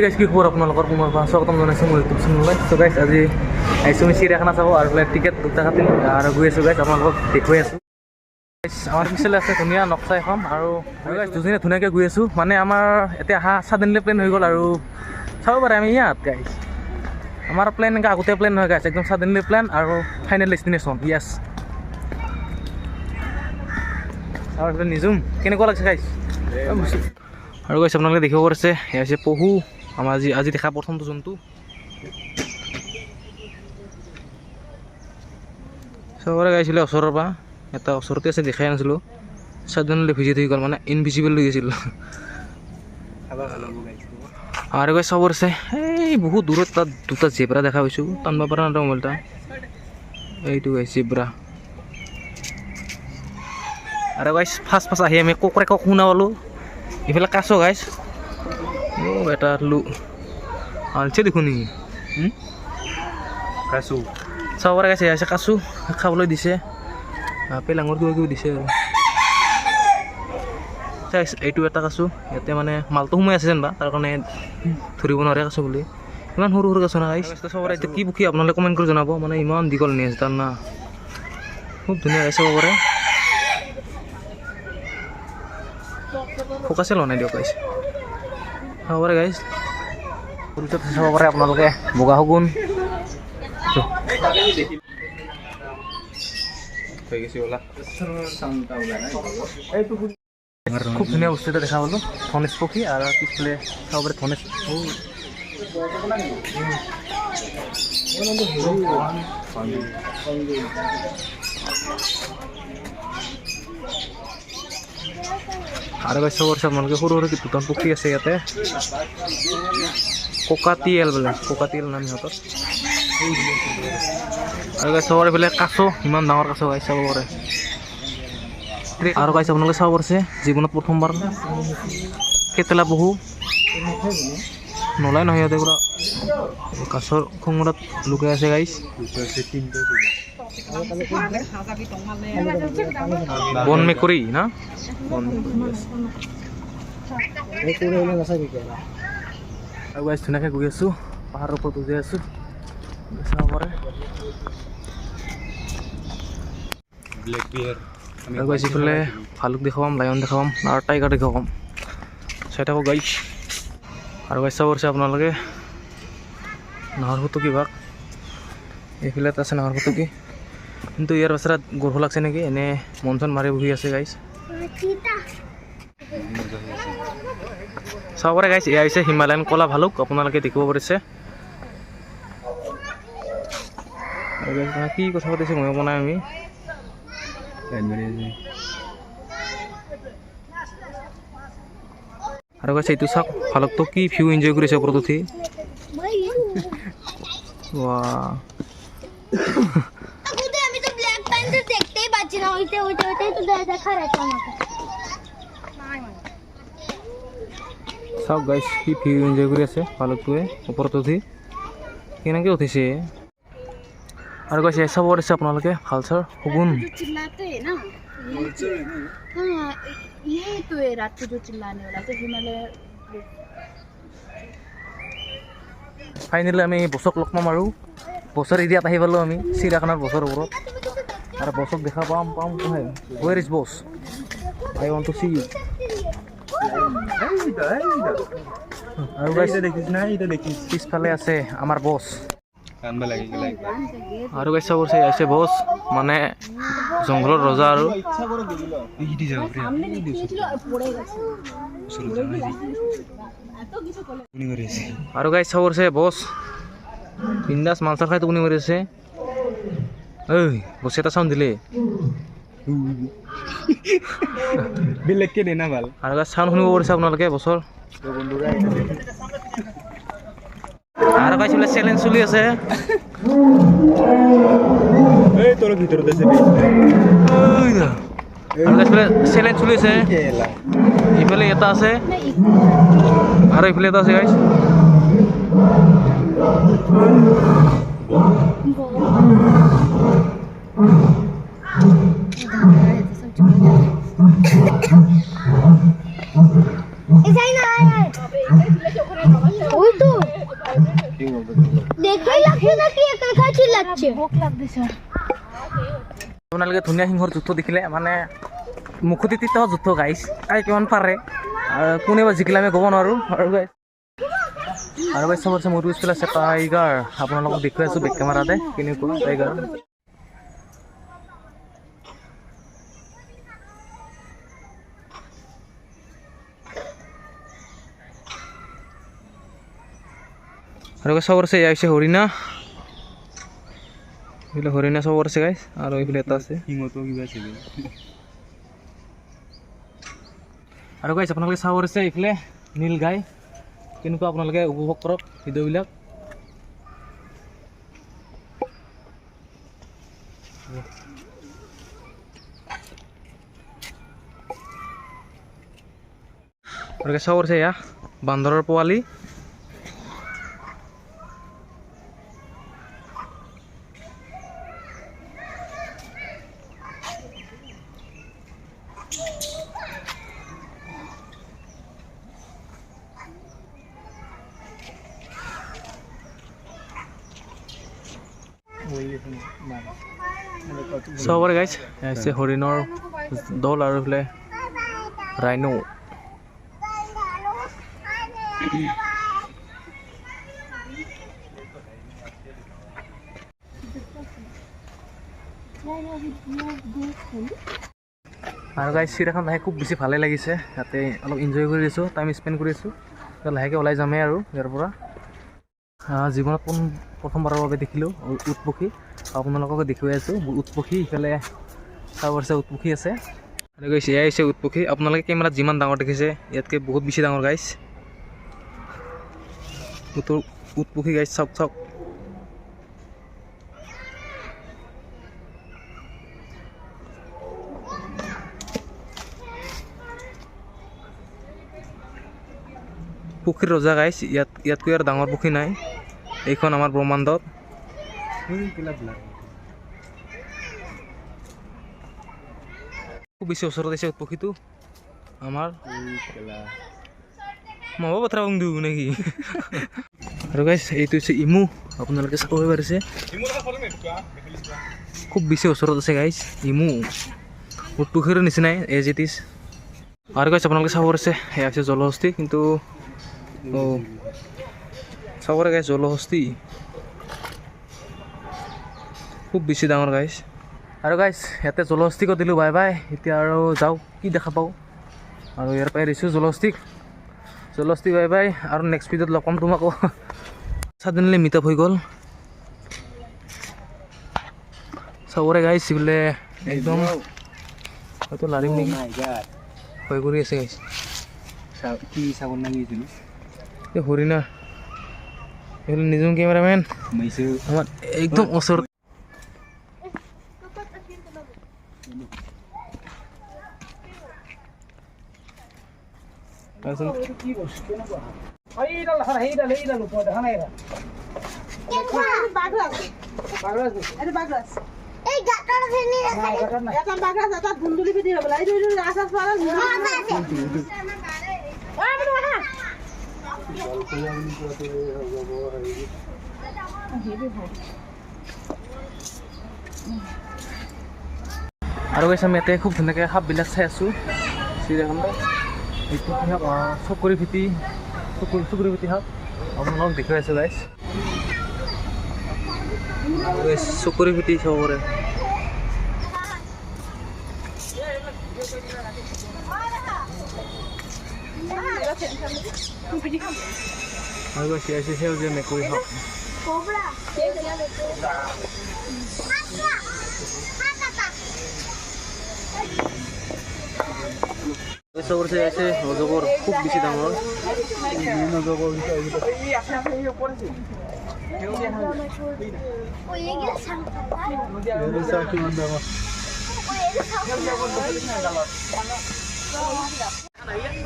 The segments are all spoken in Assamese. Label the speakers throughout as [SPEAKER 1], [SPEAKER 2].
[SPEAKER 1] গাইজ কি খবৰ আপোনালোকৰ পুনৰ স্বাগতম জনাইছোঁ মোৰ ইউটিউব চেনেললৈ। চ' গাইজ আজি আহিছোঁ আমি চিৰিয়াখানা চাব আৰু টিকেট দুটা কাটিলোঁ আৰু গৈ আছোঁ গাইজ আপোনালোকক দেখুৱাই আছোঁ। আমাৰ পিছলৈ আছে ধুনীয়া নক্সা এখন আৰু গাইজ দুজনীয়ে ধুনীয়াকৈ গৈ আছোঁ। মানে আমাৰ এতিয়া অহা ছাডেনলি প্লেন হৈ গ'ল আৰু চাব পাৰে আমি ইয়াত গাইজ আমাৰ প্লেন এনেকৈ আগতে প্লেন নহয় গাইজ, একদম ছাডেনলি প্লেন আৰু ফাইনেল ডেষ্টিনেশ্যন য়েছ। আৰু নিজুম কেনেকুৱা লাগিছে গাইজ আৰু গাইজ আপোনালোকে দেখিব পাৰিছে এয়া হৈছে পহু আমাৰ আজি দেখা প্ৰথমটো জন্তু। চবৰে গাইছিলে ওচৰৰ পৰা এটা ওচৰতে আছে দেখাই নাছিলোঁ, ছাডেনলি ভিজিট হৈ গ'ল মানে ইনভিজিবল হৈ গৈছিল। আৰু গাইজ চবৰ আছে এই বহুত দূৰত তাত দুটা জেব্ৰা দেখা পাইছোঁ, টানিব পৰা নাই মোবাইলটা। এইটো গাইজ জেব্ৰা। আৰু গাইজ ফাৰ্ষ্ট আহি আমি কক শুনা পালোঁ। এইফালে কাছ গাইজ এটা লো আলছে দেখোন নেকি কাছু চাব পাৰে গাইছে আছে কাছু খাবলৈ দিছে, আপেল আঙুৰ কিবা কিবি দিছে আৰু এইটো এটা কাছু ইয়াতে মানে মালটো সোমাই আছে যেনিবা তাৰ কাৰণে ধৰিব নোৱাৰে কাছু বুলি। ইমান সৰু সৰু কাছু না গাইছ চবৰে এতিয়া কি পুখী আপোনালোকে কমেণ্ট কৰি জনাব। মানে ইমান দীঘল নেজ তাৰ না খুব ধুনীয়া গাইছে চাব পাৰে। ফকাছে লোৱা নাই দিয়ক গাইছ চাব পাৰে গাইছ। পুলিচত চাব পাৰে আপোনালোকে বগা শগুন খুব ধুনীয়া বস্তু এটা দেখা পালোঁ, ধনেশ পক্ষী আৰু পিছফালে চাব পাৰে ধনেশ আৰু গাইছ চাব পাৰিছে আপোনালোকে সৰু সৰু দুটান পুখুৰী আছে ইয়াতে। কোকাটিয়েল বোলে, কোকাটিয়েল নাম সিহঁতৰ। আৰু গাইছ চাব পাৰে বোলে কাছ, ইমান ডাঙৰ কাছ গাইছ চাব পাৰে। আৰু গাইছ আপোনালোকে চাব পাৰিছে জীৱনত প্ৰথমবাৰ কেটেলা পহু নলাই নহয় সিহঁতে পুৰা কাছৰ খোঙত লুকাই আছে গাইছ। বন মেকুৰী না আৰু গাইছ ধুনীয়াকৈ গৈ আছোঁ, পাহাৰৰ ওপৰত উঠি আছোঁ চাব পাৰে। আৰু গাইছ ইফালে ভালুক দেখাম, লায়ন দেখাম আৰু টাইগাৰ দেখাম চাই থাকোঁ গাইছ। আৰু গাইছ চাব পাৰিছে আপোনালোকে নাহৰ ফুটুকী বাঘ, এইফালে এটা আছে নাহৰ ফুটুকী, কিন্তু ইয়াৰ ওচৰত গৰ্ভ লাগছে নেকি, এনে মন চন মাৰি বহি আছে গাইছ চাব পাৰে গাইছ। এয়া হৈছে হিমালয়ান কলা ভালুক, আপোনালোকে দেখিব পাৰিছে। কি কথা পাতিছে মই পোৱা নাই আমি। আৰু গাইছ এইটো চাওক ভালুকটো কি ভিউ এনজয় কৰিছে ওপৰত উঠি। চাওক গাইছ কি ভিউ এনজয় কৰি আছে ভালুকটোৱে ওপৰত উঠি, কেনেকৈ উঠিছে। আৰু গাইছ চাব পাৰিছে আপোনালোকে ভালচাৰ শগুন। ফাইনেলি আমি বছক লগ পাম আৰু বছৰ এৰিয়াত আহি পালোঁ আমি চিৰিয়াখানাৰ বছৰ ওপৰত আৰু বছক দেখা পাম where is boss, I want to see you. আৰু পিছফালে আছে আমাৰ বছ। আৰু গাইছ চাব পাৰিছে আছে বছ মানে জংঘলৰ ৰজা। আৰু গাইছ চাব পাৰিছে বছ বিন্দাছ মাংসৰ খাই টোপনি মাৰি আছে। ঐ বছ এটা চাউণ্ড দিলে বেলেগকে দে না ভাল। আৰু গাইছ চাউণ্ড শুনিব পাৰিছে আপোনালোকে বছৰ। আৰু গাইছ বোলে চেলেঞ্জ চলি আছে। আৰু গাইছ বোলে চেলেঞ্জ চলি আছে, ইফালে এটা আছে আৰু ইফালে এটা আছে গাইছ। আপোনালোকে ধুনীয়া সিংহৰ যুদ্ধ দেখিলে মানে মুখতি তিতা যুদ্ধ গাইছ কাই কিমান পাৰে আৰু কোনে বা জিকিলে আমি ক'ব নোৱাৰোঁ আৰু গাইছ চবতছে মোৰটো স্কুল আছে টাইগাৰ আপোনালোকক দেখুৱাই আছোঁ বেক কেমেৰাতে কেনেকুৱা টাইগাৰ আৰু চবৰ আছে এয়া হৈছে হৰিণা এইফালে হৰিণা চবৰ আছে গাইছ আৰু এইফালে এটা আছে আৰু গাইছ আপোনালোকে চাব আছে এইফালে নীল গাই কেনেকুৱা আপোনালোকে উপভোগ কৰক ভিডিঅ'বিলাক আৰু চাব আছে এয়া বান্দৰৰ পোৱালি চবৰে গাইছ আছে হৰিণৰ দল আৰু এইফালে ৰাইনো আৰু গাইছ চিৰিয়াখান লাহে খুব বেছি ভালেই লাগিছে ইয়াতে অলপ এনজয় কৰি আছোঁ টাইম স্পেণ্ড কৰি আছোঁ লাহেকৈ ওলাই যামেই আৰু ইয়াৰ পৰা জীৱনত প্ৰথমবাৰৰ বাবে দেখিলোঁ উট পক্ষী আপোনালোকক দেখুৱাই আছোঁ উট পক্ষী ইফালে চাব আছে উট পক্ষী আছে আৰু গাইছ এয়াই হৈছে উট পক্ষী আপোনালোকে কেমেৰাত যিমান ডাঙৰ দেখিছে ইয়াতকৈ বহুত বেছি ডাঙৰ গাইছ উট পক্ষী গাইছ চাওক চাওক পুখুৰীৰ ৰজা গাইছ ইয়াতকৈ আৰু ডাঙৰ পুখুৰী নাই এইখন আমাৰ ব্ৰহ্মাণ্ডত খুব বেছি ওচৰত আছে পুখুৰীটো আমাৰ মই পথাৰ দিওঁ নেকি আৰু গাইছ এইটো হৈছে ইমু আপোনালোকে চাব পাৰিছে খুব বেছি ওচৰত আছে গাইছ ইমু পুখুৰীৰ নিচিনাই এজ ইট ইজ আৰু গাইছ আপোনালোকে চাব পাৰিছে সেয়া হৈছে জলহস্তী কিন্তু চাবৰে গাইছ জলহস্তী খুব বেছি ডাঙৰ গাইছ আৰু গাইছ ইয়াতে জলহস্তীকো দিলোঁ বাই বাই এতিয়া আৰু যাওঁ কি দেখা পাওঁ আৰু ইয়াৰ পৰাই দিছোঁ জলহস্তি বাই বাই আৰু নেক্সট ভিডিঅ'ত লগ পাম তোমাকো ছাডেনলি মিট আপ হৈ গ'ল চাবৰে গাইছ বোলে একদম হয়তো লাৰিম নেকি ভয় কৰি আছে গাইছ কি চাব লাগিছিলোঁ এই হৰিণা এইফালে নিজম কেমেৰামেন আমাৰ একদম ওচৰত আৰু গাইছ আমি ইয়াতে খুব ধুনীয়াকৈ সাপবিলাক চাই আছোঁ চিৰিয়াখানাত এইটো কি সাপ চকৰি ফেটি সাপ আপোনালোকক দেখুৱাই আছোঁ গাইছ চকৰি ফেটি চাব পাৰে আৰু গাইছ আছে সেউজীয়া মেকুৰী সাপ চবৰছে আছে অজগৰ খুব বেছি ডাঙৰ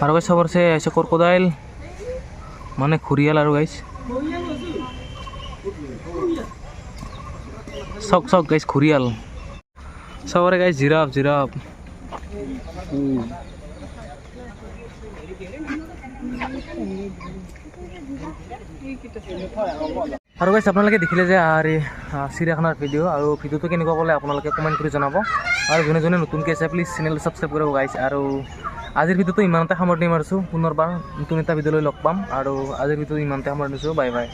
[SPEAKER 1] আৰু গাইছ চবৰছে আছে ক্ৰকডাইল মানে ঘৰিয়াল আৰু গাইছ চাওক গাইছ ঘৰিয়াল চবৰে গাইছ জিৰাফ আৰু গাইছ আপোনালোকে দেখিলে যে চিৰিয়াখানাৰ ভিডিঅ' আৰু ভিডিঅ'টো কেনেকুৱা ক'লে আপোনালোকে কমেণ্ট কৰি জনাব আৰু যোনে যোনে নতুনকৈ আছে প্লিজ চেনেলটো ছাবস্ক্ৰাইব কৰিব গাইছ আৰু আজিৰ ভিডিঅ'টো ইমানতে সামৰণি মাৰিছোঁ পুনৰবাৰ নতুন এটা ভিডিঅ'লৈ লগ পাম আৰু আজিৰ ভিডিঅ'টো ইমানতে সামৰণি মাৰিছোঁ বাই বাই